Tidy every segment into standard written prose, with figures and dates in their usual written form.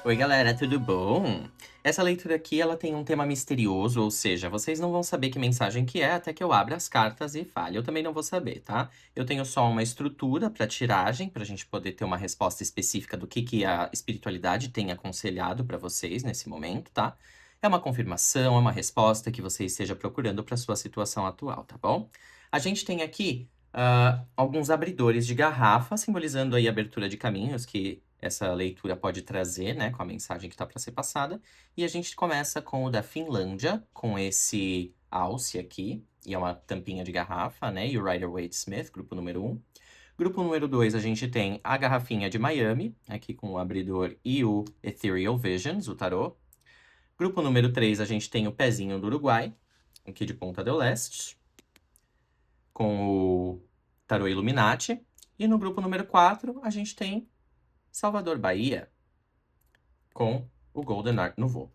Oi, galera, tudo bom? Essa leitura aqui, ela tem um tema misterioso, ou seja, vocês não vão saber que mensagem que é até que eu abra as cartas e fale. Eu também não vou saber, tá? Eu tenho só uma estrutura para tiragem, para a gente poder ter uma resposta específica do que a espiritualidade tem aconselhado para vocês nesse momento, tá? É uma confirmação, é uma resposta que você esteja procurando para sua situação atual, tá bom? A gente tem aqui alguns abridores de garrafa, simbolizando aí a abertura de caminhos que essa leitura pode trazer, né, com a mensagem que está para ser passada. E a gente começa com o da Finlândia, com esse alce aqui, e é uma tampinha de garrafa, né, e o Rider-Waite-Smith, grupo número 1. Grupo número 2, a gente tem a garrafinha de Miami, aqui com o abridor e o Ethereal Visions, o tarô. Grupo número 3, a gente tem o pezinho do Uruguai, aqui de Ponta del Este, com o tarô Illuminati. E no grupo número 4, a gente tem Salvador, Bahia, com o Golden Art Nouveau.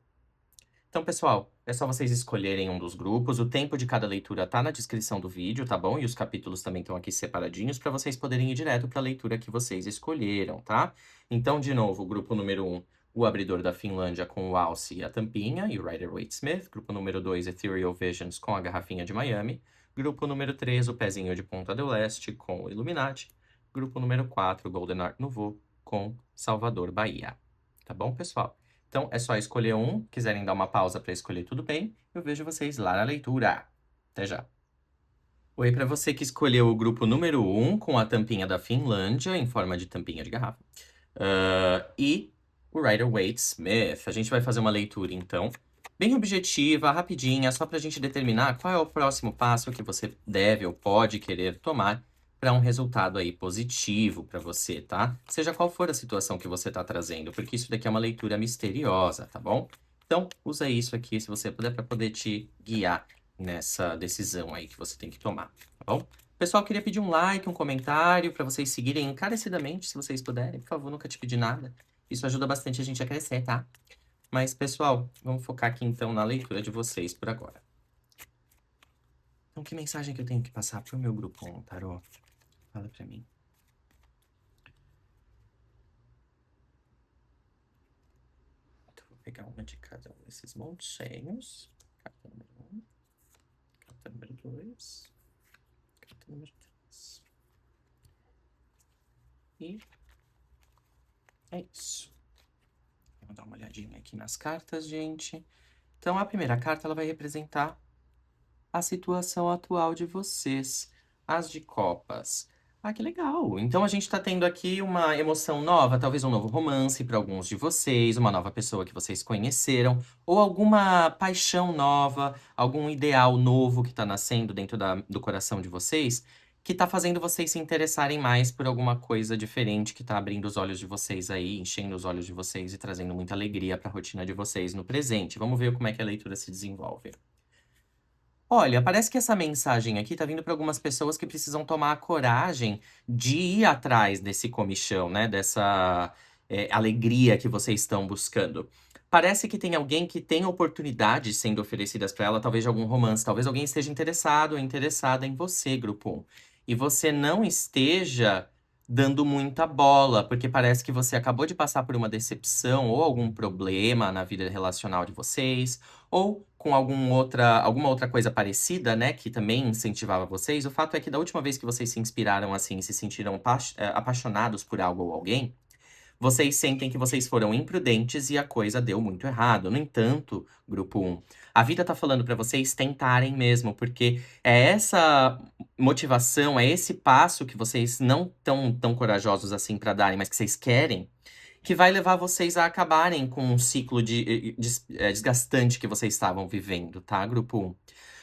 Então, pessoal, é só vocês escolherem um dos grupos. O tempo de cada leitura tá na descrição do vídeo, tá bom? E os capítulos também estão aqui separadinhos para vocês poderem ir direto para a leitura que vocês escolheram, tá? Então, de novo, o grupo número 1, o abridor da Finlândia com o alce e a tampinha, e o Rider-Waite-Smith. Grupo número 2, Ethereal Visions com a garrafinha de Miami. Grupo número 3, o pezinho de Ponta del Este com o Illuminati. Grupo número 4, Golden Art Nouveau com Salvador, Bahia. Tá bom, pessoal? Então, é só escolher um. Quiserem dar uma pausa para escolher, tudo bem. Eu vejo vocês lá na leitura. Até já. Oi, para você que escolheu o grupo número 1 com a tampinha da Finlândia, em forma de tampinha de garrafa. E o Rider-Waite-Smith. A gente vai fazer uma leitura, então, bem objetiva, rapidinha, só para a gente determinar qual é o próximo passo que você deve ou pode querer tomar para um resultado aí positivo para você, tá? Seja qual for a situação que você tá trazendo, porque isso daqui é uma leitura misteriosa, tá bom? Então, usa isso aqui, se você puder, para poder te guiar nessa decisão aí que você tem que tomar, tá bom? Pessoal, queria pedir um like, um comentário para vocês seguirem encarecidamente, se vocês puderem. Por favor, nunca te pedi nada. Isso ajuda bastante a gente a crescer, tá? Mas, pessoal, vamos focar aqui então na leitura de vocês por agora. Então, que mensagem que eu tenho que passar pro meu grupo, tarô? Fala pra mim. Então, vou pegar uma de cada um desses montinhos. Carta número 1, carta número 2, carta número 3. E é isso. Vou dar uma olhadinha aqui nas cartas, gente. Então, a primeira carta ela vai representar a situação atual de vocês. As de copas. Ah, que legal! Então a gente tá tendo aqui uma emoção nova, talvez um novo romance para alguns de vocês, uma nova pessoa que vocês conheceram, ou alguma paixão nova, algum ideal novo que tá nascendo dentro do coração de vocês, que tá fazendo vocês se interessarem mais por alguma coisa diferente que tá abrindo os olhos de vocês aí, enchendo os olhos de vocês e trazendo muita alegria para a rotina de vocês no presente. Vamos ver como é que a leitura se desenvolve. Olha, parece que essa mensagem aqui tá vindo para algumas pessoas que precisam tomar a coragem de ir atrás desse comichão, né? Dessa alegria que vocês estão buscando. Parece que tem alguém que tem oportunidades sendo oferecidas para ela, talvez de algum romance, talvez alguém esteja interessado ou interessada em você, grupo 1. E você não esteja dando muita bola, porque parece que você acabou de passar por uma decepção ou algum problema na vida relacional de vocês ou com alguma outra coisa parecida, né, que também incentivava vocês. O fato é que da última vez que vocês se inspiraram assim, se sentiram apaixonados por algo ou alguém, vocês sentem que vocês foram imprudentes e a coisa deu muito errado. No entanto, grupo 1, a vida tá falando pra vocês tentarem mesmo, porque é essa motivação, é esse passo que vocês não tão corajosos assim pra darem, mas que vocês querem, que vai levar vocês a acabarem com um ciclo desgastante que vocês estavam vivendo, tá, grupo 1?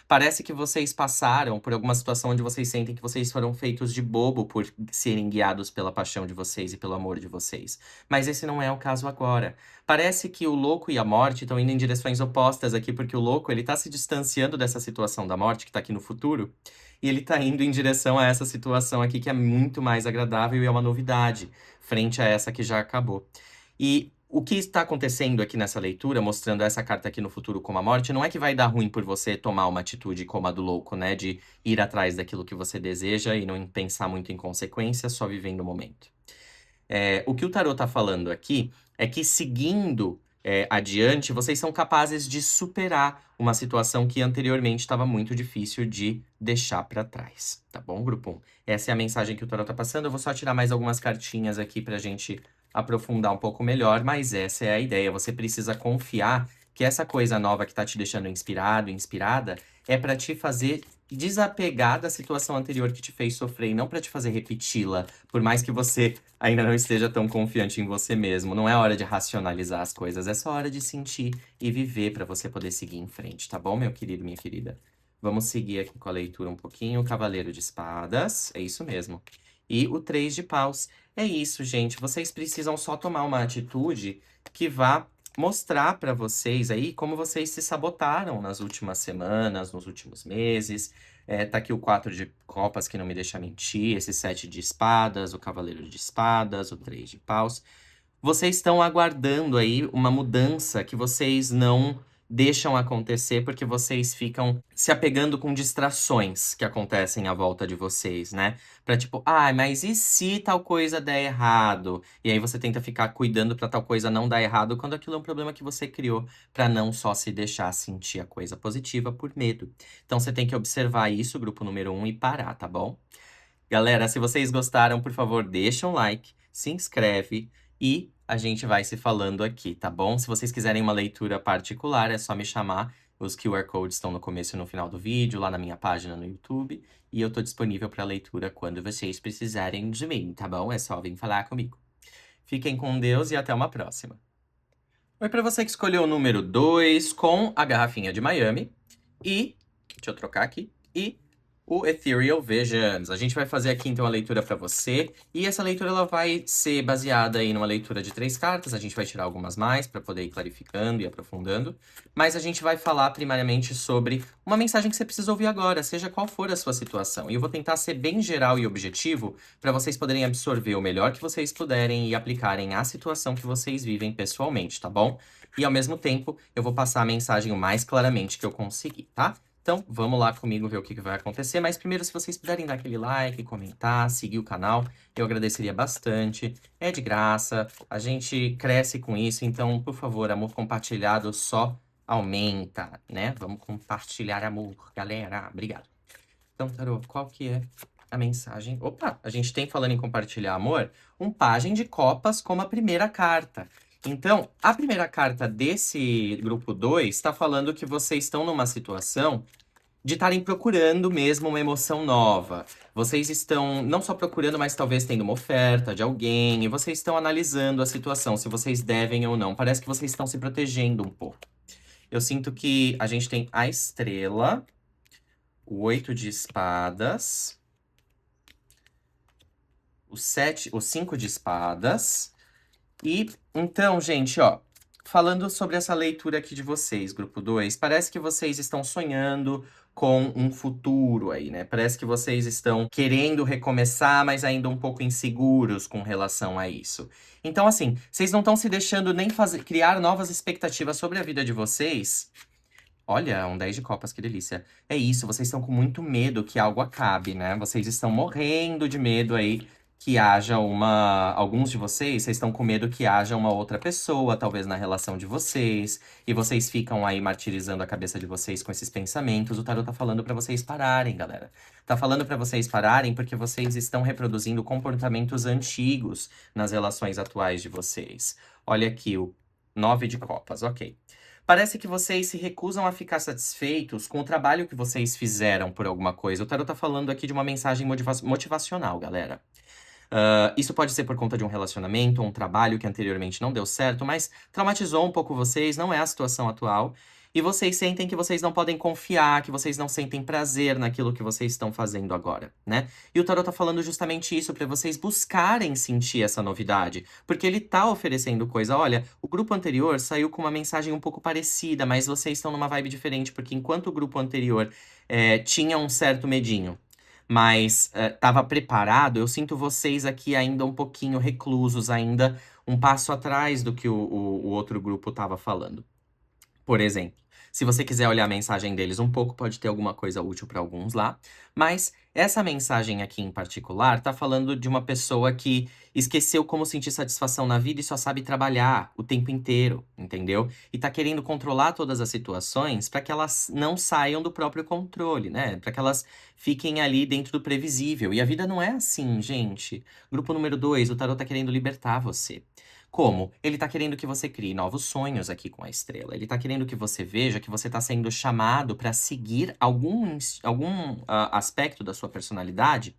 Parece que vocês passaram por alguma situação onde vocês sentem que vocês foram feitos de bobo por serem guiados pela paixão de vocês e pelo amor de vocês. Mas esse não é o caso agora. Parece que o louco e a morte estão indo em direções opostas aqui, porque o louco, ele tá se distanciando dessa situação da morte que tá aqui no futuro, e ele tá indo em direção a essa situação aqui que é muito mais agradável e é uma novidade, frente a essa que já acabou. E o que está acontecendo aqui nessa leitura, mostrando essa carta aqui no futuro como a morte, não é que vai dar ruim por você tomar uma atitude como a do louco, né? De ir atrás daquilo que você deseja e não pensar muito em consequências, só vivendo o momento. O que o tarot tá falando aqui é que seguindo adiante, vocês são capazes de superar uma situação que anteriormente estava muito difícil de deixar para trás, tá bom, grupo 1? Essa é a mensagem que o tarot tá passando. Eu vou só tirar mais algumas cartinhas aqui pra gente aprofundar um pouco melhor, mas essa é a ideia. Você precisa confiar que essa coisa nova que tá te deixando inspirado, inspirada, é para te fazer desapegar da situação anterior que te fez sofrer e não para te fazer repeti-la, por mais que você ainda não esteja tão confiante em você mesmo. Não é hora de racionalizar as coisas, é só hora de sentir e viver para você poder seguir em frente, tá bom, meu querido, minha querida? Vamos seguir aqui com a leitura um pouquinho. O Cavaleiro de Espadas, é isso mesmo. E o Três de Paus. É isso, gente. Vocês precisam só tomar uma atitude que vá mostrar para vocês aí como vocês se sabotaram nas últimas semanas, nos últimos meses. Tá aqui o 4 de copas, que não me deixa mentir, esse 7 de espadas, o Cavaleiro de Espadas, o 3 de paus. Vocês estão aguardando aí uma mudança que vocês não deixam acontecer porque vocês ficam se apegando com distrações que acontecem à volta de vocês, né? Pra tipo, mas e se tal coisa der errado? E aí você tenta ficar cuidando pra tal coisa não dar errado, quando aquilo é um problema que você criou pra não só se deixar sentir a coisa positiva por medo. Então você tem que observar isso, grupo número 1, e parar, tá bom? Galera, se vocês gostaram, por favor, deixa um like, se inscreve e a gente vai se falando aqui, tá bom? Se vocês quiserem uma leitura particular, é só me chamar. Os QR codes estão no começo e no final do vídeo, lá na minha página no YouTube. E eu tô disponível para leitura quando vocês precisarem de mim, tá bom? É só vir falar comigo. Fiquem com Deus e até uma próxima. Oi, para você que escolheu o número 2 com a garrafinha de Miami. E, deixa eu trocar aqui. E o Ethereal Visions. A gente vai fazer aqui então a leitura para você. E essa leitura ela vai ser baseada aí numa leitura de 3 cartas. A gente vai tirar algumas mais para poder ir clarificando e aprofundando. Mas a gente vai falar primariamente sobre uma mensagem que você precisa ouvir agora, seja qual for a sua situação. E eu vou tentar ser bem geral e objetivo para vocês poderem absorver o melhor que vocês puderem e aplicarem à situação que vocês vivem pessoalmente, tá bom? E ao mesmo tempo, eu vou passar a mensagem o mais claramente que eu conseguir, tá? Então, vamos lá comigo ver o que vai acontecer. Mas primeiro, se vocês puderem dar aquele like, comentar, seguir o canal, eu agradeceria bastante. É de graça, a gente cresce com isso. Então, por favor, amor compartilhado só aumenta, né? Vamos compartilhar amor, galera. Obrigado. Então, Tarô, qual que é a mensagem? Opa, a gente tem, falando em compartilhar amor, um pajem de copas como a primeira carta. Então, a primeira carta desse grupo 2 está falando que vocês estão numa situação de estarem procurando mesmo uma emoção nova. Vocês estão não só procurando, mas talvez tendo uma oferta de alguém, e vocês estão analisando a situação, se vocês devem ou não. Parece que vocês estão se protegendo um pouco. Eu sinto que a gente tem a estrela, o 8 de espadas, o 5 de espadas. E então, gente, ó, falando sobre essa leitura aqui de vocês, grupo 2, parece que vocês estão sonhando com um futuro aí, né? Parece que vocês estão querendo recomeçar, mas ainda um pouco inseguros com relação a isso. Então, assim, vocês não estão se deixando nem criar novas expectativas sobre a vida de vocês. Olha, um 10 de copas, que delícia. É isso, vocês estão com muito medo que algo acabe, né? Vocês estão morrendo de medo aí que haja uma. Alguns de vocês estão com medo que haja uma outra pessoa, talvez na relação de vocês, e vocês ficam aí martirizando a cabeça de vocês com esses pensamentos. O tarot tá falando pra vocês pararem, galera. Tá falando pra vocês pararem porque vocês estão reproduzindo comportamentos antigos nas relações atuais de vocês. Olha aqui, o 9 de copas, ok. Parece que vocês se recusam a ficar satisfeitos com o trabalho que vocês fizeram por alguma coisa. O tarot tá falando aqui de uma mensagem motivacional, galera. Isso pode ser por conta de um relacionamento ou um trabalho que anteriormente não deu certo, mas traumatizou um pouco vocês, não é a situação atual. E vocês sentem que vocês não podem confiar, que vocês não sentem prazer naquilo que vocês estão fazendo agora, né? E o tarot tá falando justamente isso, para vocês buscarem sentir essa novidade. Porque ele tá oferecendo coisa. Olha, o grupo anterior saiu com uma mensagem um pouco parecida, mas vocês estão numa vibe diferente, porque enquanto o grupo anterior tinha um certo medinho, mas estava preparado, eu sinto vocês aqui ainda um pouquinho reclusos, ainda um passo atrás do que o outro grupo estava falando. Por exemplo, Se você quiser olhar a mensagem deles um pouco, pode ter alguma coisa útil para alguns lá. Mas essa mensagem aqui em particular tá falando de uma pessoa que esqueceu como sentir satisfação na vida e só sabe trabalhar o tempo inteiro, entendeu? E tá querendo controlar todas as situações para que elas não saiam do próprio controle, né? Para que elas fiquem ali dentro do previsível. E a vida não é assim, gente. Grupo número 2, o tarot tá querendo libertar você. Como? Ele tá querendo que você crie novos sonhos aqui com a estrela. Ele tá querendo que você veja que você tá sendo chamado para seguir algum aspecto da sua personalidade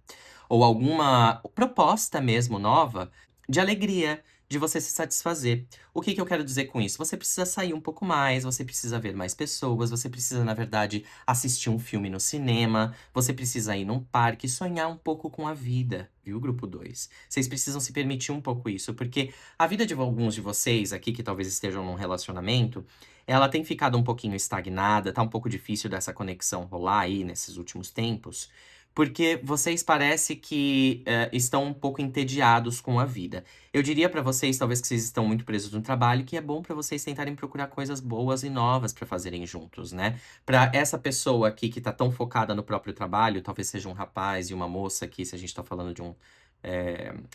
ou alguma proposta mesmo nova de alegria, de você se satisfazer. O que que eu quero dizer com isso? Você precisa sair um pouco mais, você precisa ver mais pessoas, você precisa, na verdade, assistir um filme no cinema, você precisa ir num parque, sonhar um pouco com a vida, viu, grupo 2? Vocês precisam se permitir um pouco isso, porque a vida de alguns de vocês aqui, que talvez estejam num relacionamento, ela tem ficado um pouquinho estagnada, tá um pouco difícil dessa conexão rolar aí nesses últimos tempos, porque vocês parece que estão um pouco entediados com a vida. Eu diria pra vocês, talvez que vocês estão muito presos no trabalho, que é bom pra vocês tentarem procurar coisas boas e novas pra fazerem juntos, né? Pra essa pessoa aqui que tá tão focada no próprio trabalho, talvez seja um rapaz e uma moça aqui, se a gente tá falando de um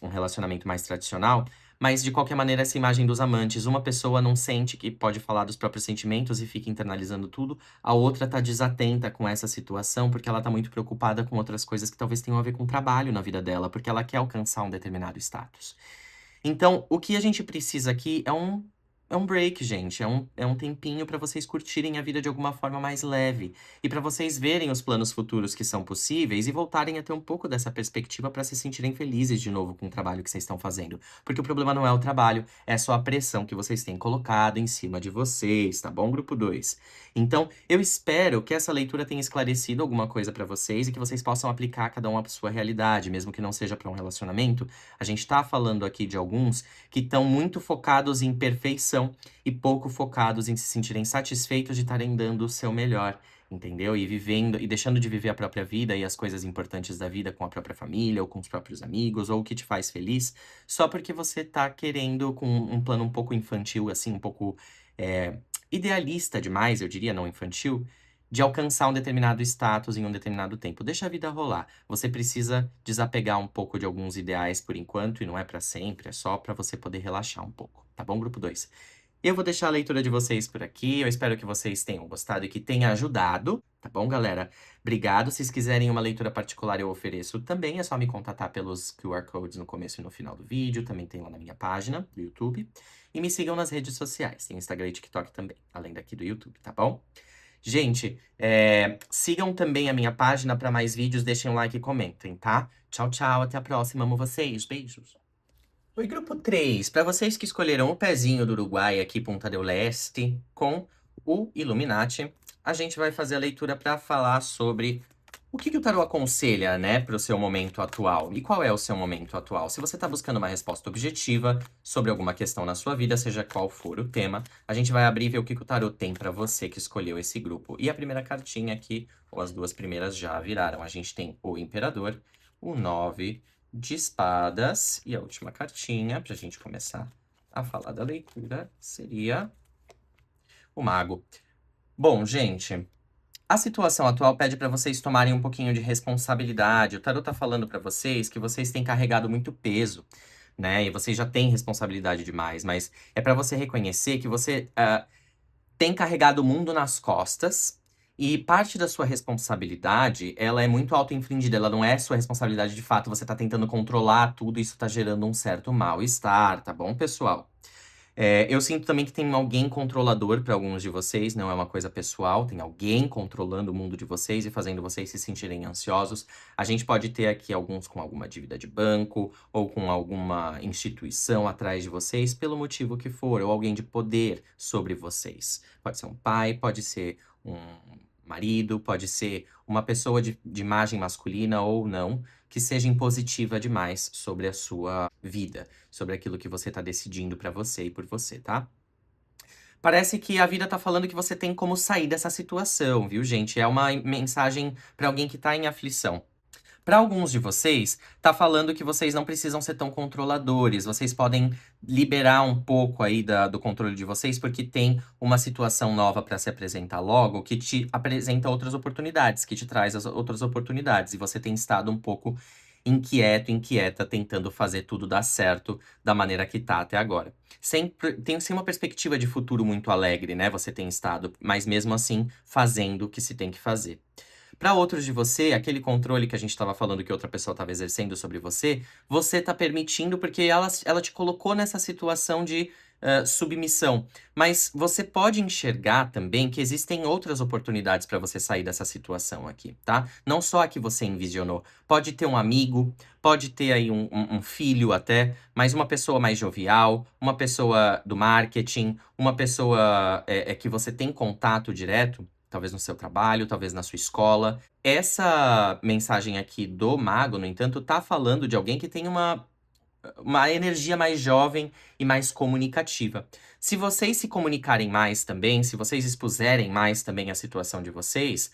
relacionamento mais tradicional, mas de qualquer maneira, essa imagem dos amantes, uma pessoa não sente que pode falar dos próprios sentimentos e fica internalizando tudo, a outra tá desatenta com essa situação porque ela tá muito preocupada com outras coisas que talvez tenham a ver com o trabalho na vida dela, porque ela quer alcançar um determinado status. Então, o que a gente precisa aqui é um break, gente. É um tempinho para vocês curtirem a vida de alguma forma mais leve. E para vocês verem os planos futuros que são possíveis e voltarem a ter um pouco dessa perspectiva para se sentirem felizes de novo com o trabalho que vocês estão fazendo. Porque o problema não é o trabalho, é só a pressão que vocês têm colocado em cima de vocês, tá bom, grupo 2? Então, eu espero que essa leitura tenha esclarecido alguma coisa para vocês e que vocês possam aplicar cada um à sua realidade, mesmo que não seja para um relacionamento. A gente tá falando aqui de alguns que estão muito focados em perfeição e pouco focados em se sentirem satisfeitos de estarem dando o seu melhor, entendeu? E vivendo e deixando de viver a própria vida e as coisas importantes da vida com a própria família ou com os próprios amigos ou o que te faz feliz, só porque você tá querendo com um plano um pouco infantil, assim, um pouco é, idealista demais, eu diria, não infantil, de alcançar um determinado status em um determinado tempo. Deixa a vida rolar. Você precisa desapegar um pouco de alguns ideais por enquanto, e não é pra sempre, é só pra você poder relaxar um pouco, tá bom, grupo 2? Eu vou deixar a leitura de vocês por aqui. Eu espero que vocês tenham gostado e que tenha ajudado, tá bom, galera? Obrigado. Se vocês quiserem uma leitura particular, eu ofereço também. É só me contatar pelos QR Codes no começo e no final do vídeo. Também tem lá na minha página do YouTube. E me sigam nas redes sociais. Tem Instagram e TikTok também, além daqui do YouTube, tá bom? Gente, sigam também a minha página para mais vídeos, deixem um like e comentem, tá? Tchau, tchau, até a próxima, amo vocês, beijos. Oi, grupo 3, para vocês que escolheram o pezinho do Uruguai aqui, Punta del Este, com o Illuminati, a gente vai fazer a leitura para falar sobre o que o tarô aconselha, né, para o seu momento atual? E qual é o seu momento atual? Se você está buscando uma resposta objetiva sobre alguma questão na sua vida, seja qual for o tema, a gente vai abrir e ver o que o tarô tem para você que escolheu esse grupo. E a primeira cartinha aqui, ou as duas primeiras já viraram. A gente tem o Imperador, o 9 de espadas, e a última cartinha, para a gente começar a falar da leitura, seria o Mago. Bom, gente, a situação atual pede para vocês tomarem um pouquinho de responsabilidade. O tarot tá falando para vocês que vocês têm carregado muito peso, né? E vocês já têm responsabilidade demais, mas é para você reconhecer que você tem carregado o mundo nas costas e parte da sua responsabilidade, ela é muito auto-infringida, ela não é sua responsabilidade de fato, você tá tentando controlar tudo, isso tá gerando um certo mal-estar, tá bom, pessoal? Eu sinto também que tem alguém controlador para alguns de vocês, não é uma coisa pessoal, tem alguém controlando o mundo de vocês e fazendo vocês se sentirem ansiosos. A gente pode ter aqui alguns com alguma dívida de banco ou com alguma instituição atrás de vocês, pelo motivo que for, ou alguém de poder sobre vocês. Pode ser um pai, pode ser um marido, pode ser uma pessoa de imagem masculina ou não, que seja impositiva demais sobre a sua vida, sobre aquilo que você tá decidindo pra você e por você, tá? Parece que a vida tá falando que você tem como sair dessa situação, viu, gente? É uma mensagem pra alguém que tá em aflição. Para alguns de vocês, tá falando que vocês não precisam ser tão controladores, vocês podem liberar um pouco aí do controle de vocês, porque tem uma situação nova para se apresentar logo, que te apresenta outras oportunidades, que te traz as outras oportunidades, e você tem estado um pouco inquieto, inquieta, tentando fazer tudo dar certo da maneira que tá até agora. Sempre tem sim uma perspectiva de futuro muito alegre, né? Você tem estado, mas mesmo assim fazendo o que se tem que fazer. Para outros de você, aquele controle que a gente estava falando que outra pessoa estava exercendo sobre você, você está permitindo porque ela te colocou nessa situação de submissão. Mas você pode enxergar também que existem outras oportunidades para você sair dessa situação aqui, tá? Não só a que você envisionou. Pode ter um amigo, pode ter aí um filho até, mas uma pessoa mais jovial, uma pessoa do marketing, uma pessoa que você tem contato direto. Talvez no seu trabalho, talvez na sua escola. Essa mensagem aqui do mago, no entanto, tá falando de alguém que tem uma energia mais jovem e mais comunicativa. Se vocês se comunicarem mais também, se vocês expuserem mais também a situação de vocês,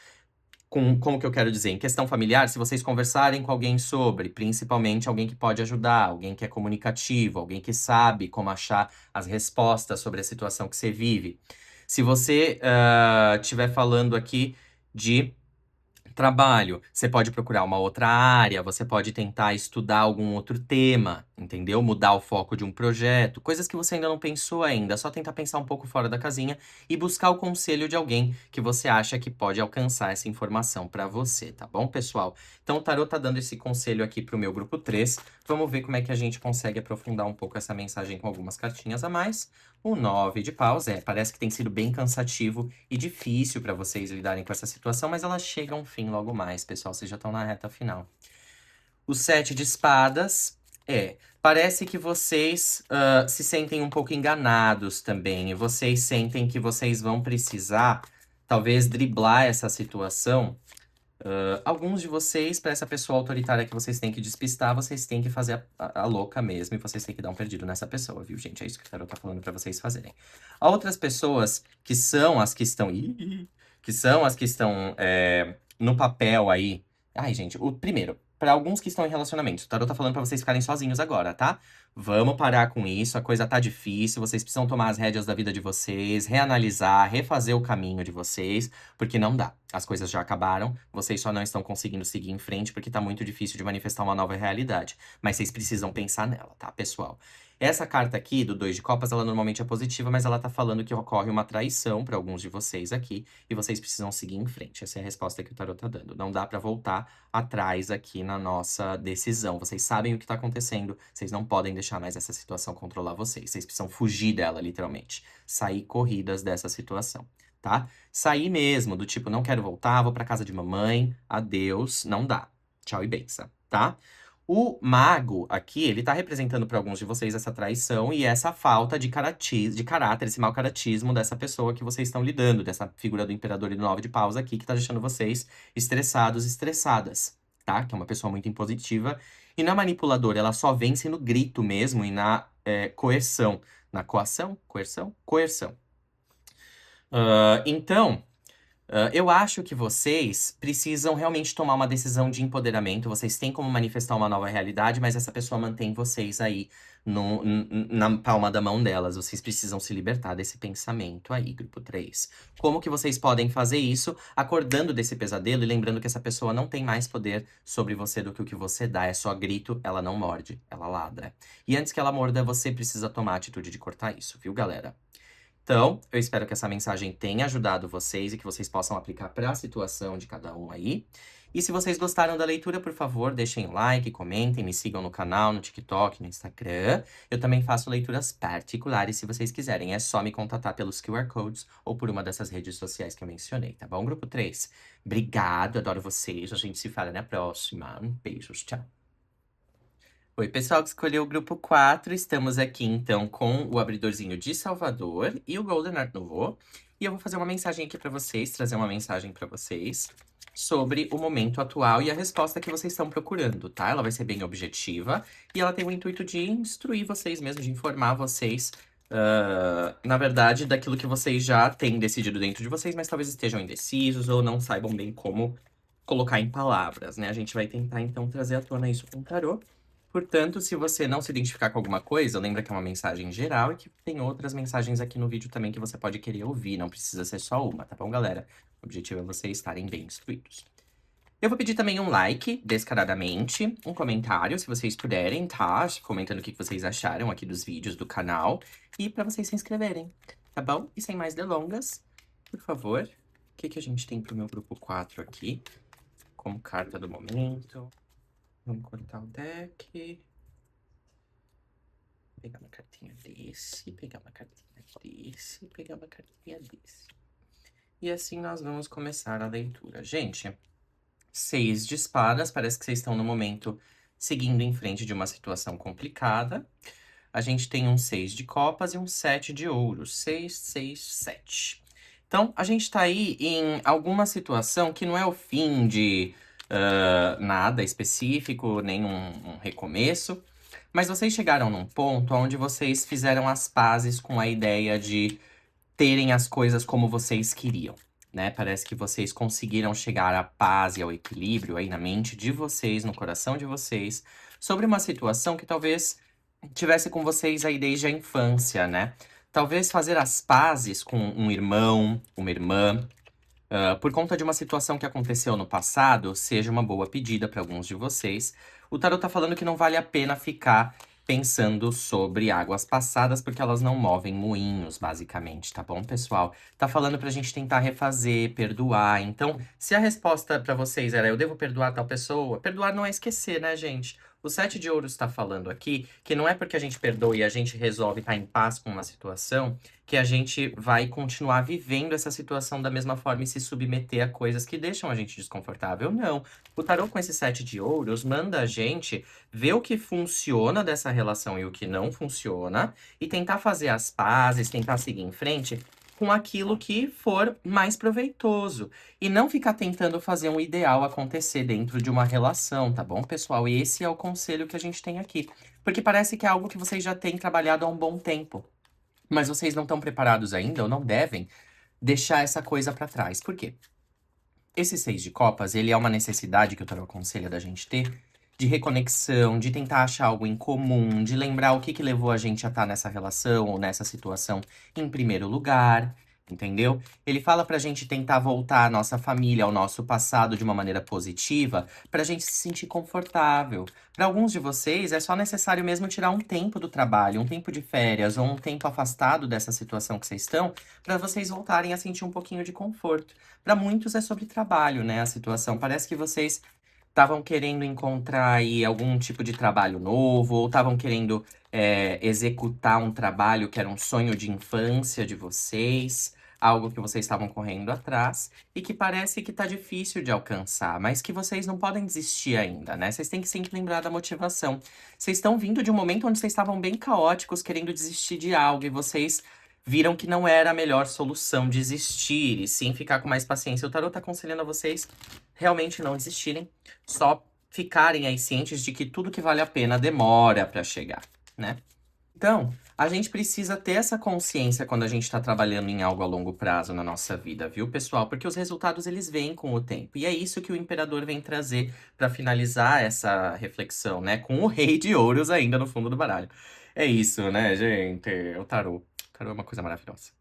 como que eu quero dizer? Em questão familiar, se vocês conversarem com alguém sobre, principalmente alguém que pode ajudar, alguém que é comunicativo, alguém que sabe como achar as respostas sobre a situação que você vive. Se você estiver falando aqui de trabalho, você pode procurar uma outra área, você pode tentar estudar algum outro tema, entendeu? Mudar o foco de um projeto, coisas que você ainda não pensou ainda, só tentar pensar um pouco fora da casinha e buscar o conselho de alguém que você acha que pode alcançar essa informação para você, tá bom, pessoal? Então o tarot tá dando esse conselho aqui pro meu grupo 3. Vamos ver como é que a gente consegue aprofundar um pouco essa mensagem com algumas cartinhas a mais. O 9 de paus, parece que tem sido bem cansativo e difícil para vocês lidarem com essa situação, mas ela chega a um fim logo mais, pessoal, vocês já estão na reta final. O 7 de espadas, parece que vocês se sentem um pouco enganados também, e vocês sentem que vocês vão precisar, talvez, driblar essa situação. Alguns de vocês, para essa pessoa autoritária que vocês têm que despistar, vocês têm que fazer a louca mesmo, e vocês têm que dar um perdido nessa pessoa, viu, gente? É isso que o tarot tá falando para vocês fazerem. Há outras pessoas que são as que estão... que são as que estão no papel aí. Ai, gente, o primeiro, para alguns que estão em relacionamento, o tarot tá falando para vocês ficarem sozinhos agora, tá? Vamos parar com isso, a coisa tá difícil, vocês precisam tomar as rédeas da vida de vocês, reanalisar, refazer o caminho de vocês, porque não dá. As coisas já acabaram, vocês só não estão conseguindo seguir em frente porque tá muito difícil de manifestar uma nova realidade. Mas vocês precisam pensar nela, tá, pessoal? Essa carta aqui, do 2 de copas, ela normalmente é positiva, mas ela tá falando que ocorre uma traição para alguns de vocês aqui, e vocês precisam seguir em frente. Essa é a resposta que o tarot tá dando. Não dá para voltar atrás aqui na nossa decisão. Vocês sabem o que tá acontecendo, vocês não podem deixar mais essa situação controlar vocês. Vocês precisam fugir dela, literalmente. Sair corridas dessa situação, tá? Sair mesmo, do tipo, não quero voltar, vou pra casa de mamãe, adeus, não dá. Tchau e benção, tá? O mago aqui, ele tá representando para alguns de vocês essa traição e essa falta de caráter, esse mau caratismo dessa pessoa que vocês estão lidando, dessa figura do imperador e do 9 de paus aqui, que tá deixando vocês estressados, estressadas, tá? Que é uma pessoa muito impositiva e na manipuladora, ela só vence no grito mesmo e na coerção. Na coação? Coerção? Coerção. Então, eu acho que vocês precisam realmente tomar uma decisão de empoderamento. Vocês têm como manifestar uma nova realidade, mas essa pessoa mantém vocês aí na palma da mão delas. Vocês precisam se libertar desse pensamento aí, grupo 3. Como que vocês podem fazer isso? Acordando desse pesadelo e lembrando que essa pessoa não tem mais poder sobre você do que o que você dá. É só grito, ela não morde, ela ladra. E antes que ela morda, você precisa tomar a atitude de cortar isso, viu, galera? Então, eu espero que essa mensagem tenha ajudado vocês e que vocês possam aplicar para a situação de cada um aí. E se vocês gostaram da leitura, por favor, deixem o like, comentem, me sigam no canal, no TikTok, no Instagram. Eu também faço leituras particulares se vocês quiserem. É só me contatar pelos QR Codes ou por uma dessas redes sociais que eu mencionei, tá bom, grupo 3? Obrigado, adoro vocês. A gente se fala na próxima. Beijos, tchau. Oi, pessoal que escolheu o grupo 4, estamos aqui então com o abridorzinho de Salvador e o Golden Art Nouveau. E eu vou fazer uma mensagem aqui pra vocês, trazer uma mensagem pra vocês sobre o momento atual e a resposta que vocês estão procurando, tá? Ela vai ser bem objetiva e ela tem o intuito de instruir vocês mesmo, de informar vocês, na verdade, daquilo que vocês já têm decidido dentro de vocês, mas talvez estejam indecisos ou não saibam bem como colocar em palavras, né? A gente vai tentar, então, trazer à tona isso com o tarô. Portanto, se você não se identificar com alguma coisa, lembra que é uma mensagem geral e que tem outras mensagens aqui no vídeo também que você pode querer ouvir, não precisa ser só uma, tá bom, galera? O objetivo é vocês estarem bem instruídos. Eu vou pedir também um like, descaradamente, um comentário, se vocês puderem, tá? Comentando o que vocês acharam aqui dos vídeos do canal. E pra vocês se inscreverem, tá bom? E sem mais delongas, por favor, o que a gente tem pro meu grupo 4 aqui? Como carta do momento. Vamos cortar o deck. Pegar uma cartinha desse, pegar uma cartinha desse, pegar uma cartinha desse. E assim nós vamos começar a leitura. Gente, 6 de espadas, parece que vocês estão no momento seguindo em frente de uma situação complicada. A gente tem um 6 de copas e um 7 de ouros. 6, 6, 7. Então, a gente tá aí em alguma situação que não é o fim de nada específico, nem um recomeço. Mas vocês chegaram num ponto onde vocês fizeram as pazes com a ideia de terem as coisas como vocês queriam, né? Parece que vocês conseguiram chegar à paz e ao equilíbrio aí na mente de vocês, no coração de vocês, sobre uma situação que talvez tivesse com vocês aí desde a infância, né? Talvez fazer as pazes com um irmão, uma irmã, por conta de uma situação que aconteceu no passado, seja uma boa pedida para alguns de vocês. O tarot tá falando que não vale a pena ficar pensando sobre águas passadas, porque elas não movem moinhos, basicamente, tá bom, pessoal? Tá falando pra gente tentar refazer, perdoar. Então, se a resposta pra vocês era eu devo perdoar tal pessoa, perdoar não é esquecer, né, gente? O 7 de ouros tá falando aqui que não é porque a gente perdoa e a gente resolve estar em paz com uma situação que a gente vai continuar vivendo essa situação da mesma forma e se submeter a coisas que deixam a gente desconfortável. Não. O tarô com esse 7 de ouros manda a gente ver o que funciona dessa relação e o que não funciona e tentar fazer as pazes, tentar seguir em frente com aquilo que for mais proveitoso. E não ficar tentando fazer um ideal acontecer dentro de uma relação, tá bom, pessoal? E esse é o conselho que a gente tem aqui. Porque parece que é algo que vocês já têm trabalhado há um bom tempo. Mas vocês não estão preparados ainda, ou não devem, deixar essa coisa pra trás. Por quê? Esse 6 de copas, ele é uma necessidade que o tarot aconselha da gente ter, de reconexão, de tentar achar algo em comum, de lembrar o que levou a gente a estar nessa relação ou nessa situação em primeiro lugar, entendeu? Ele fala pra gente tentar voltar à nossa família, ao nosso passado de uma maneira positiva, pra gente se sentir confortável. Para alguns de vocês, é só necessário mesmo tirar um tempo do trabalho, um tempo de férias ou um tempo afastado dessa situação que vocês estão, para vocês voltarem a sentir um pouquinho de conforto. Para muitos é sobre trabalho, né, a situação. Parece que vocês estavam querendo encontrar aí algum tipo de trabalho novo, ou estavam querendo executar um trabalho que era um sonho de infância de vocês, algo que vocês estavam correndo atrás, e que parece que tá difícil de alcançar, mas que vocês não podem desistir ainda, né? Vocês têm que sempre lembrar da motivação. Vocês estão vindo de um momento onde vocês estavam bem caóticos, querendo desistir de algo, e vocês viram que não era a melhor solução desistir, e sim ficar com mais paciência. O tarot tá aconselhando a vocês realmente não desistirem, só ficarem aí cientes de que tudo que vale a pena demora pra chegar, né? Então, a gente precisa ter essa consciência quando a gente está trabalhando em algo a longo prazo na nossa vida, viu, pessoal? Porque os resultados eles vêm com o tempo. E é isso que o imperador vem trazer para finalizar essa reflexão, né? Com o rei de ouros ainda no fundo do baralho. É isso, né, gente? O tarô. O tarô é uma coisa maravilhosa.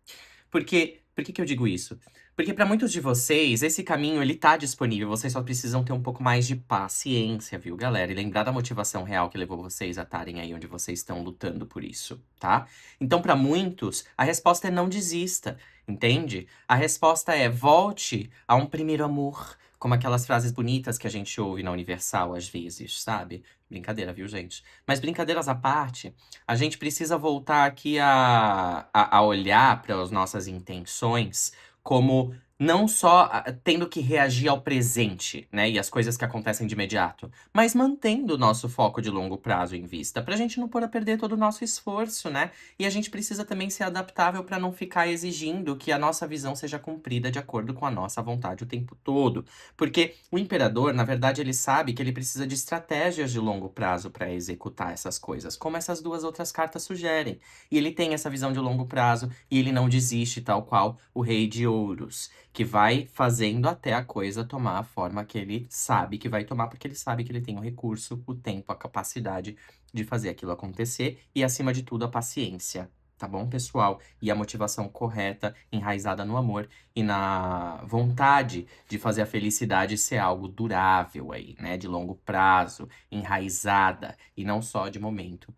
Por que eu digo isso? Porque para muitos de vocês, esse caminho ele tá disponível, vocês só precisam ter um pouco mais de paciência, viu, galera? E lembrar da motivação real que levou vocês a estarem aí onde vocês estão lutando por isso, tá? Então, para muitos, a resposta é não desista, entende? A resposta é volte a um primeiro amor, como aquelas frases bonitas que a gente ouve na Universal às vezes, sabe? Brincadeira, viu, gente? Mas brincadeiras à parte, a gente precisa voltar aqui a olhar para as nossas intenções como não só tendo que reagir ao presente, né, e as coisas que acontecem de imediato, mas mantendo o nosso foco de longo prazo em vista, pra gente não pôr a perder todo o nosso esforço, né? E a gente precisa também ser adaptável para não ficar exigindo que a nossa visão seja cumprida de acordo com a nossa vontade o tempo todo. Porque o imperador, na verdade, ele sabe que ele precisa de estratégias de longo prazo para executar essas coisas, como essas duas outras cartas sugerem. E ele tem essa visão de longo prazo e ele não desiste, tal qual o Rei de Ouros. que vai fazendo até a coisa tomar a forma que ele sabe que vai tomar, porque ele sabe que ele tem o recurso, o tempo, a capacidade de fazer aquilo acontecer e, acima de tudo, a paciência. Tá bom, pessoal? E a motivação correta, enraizada no amor e na vontade de fazer a felicidade ser algo durável aí, né? De longo prazo, enraizada e não só de momento.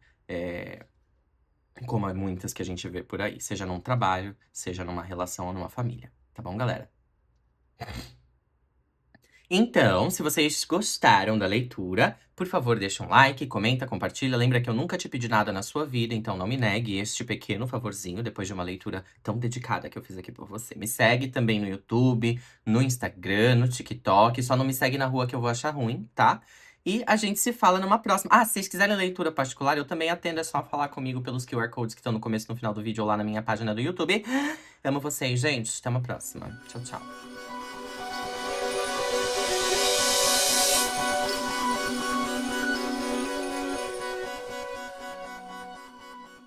Como é muitas que a gente vê por aí, seja num trabalho, seja numa relação ou numa família. Tá bom, galera? Então, se vocês gostaram da leitura, por favor, deixa um like, comenta, compartilha. Lembra que eu nunca te pedi nada na sua vida, então não me negue este pequeno favorzinho depois de uma leitura tão dedicada que eu fiz aqui por você. Me segue também no YouTube, no Instagram, no TikTok. Só não me segue na rua que eu vou achar ruim, tá? E a gente se fala numa próxima. Ah, se vocês quiserem leitura particular, eu também atendo. É só falar comigo pelos QR Codes que estão no começo e no final do vídeo ou lá na minha página do YouTube. Amo vocês, gente. Até uma próxima. Tchau, tchau.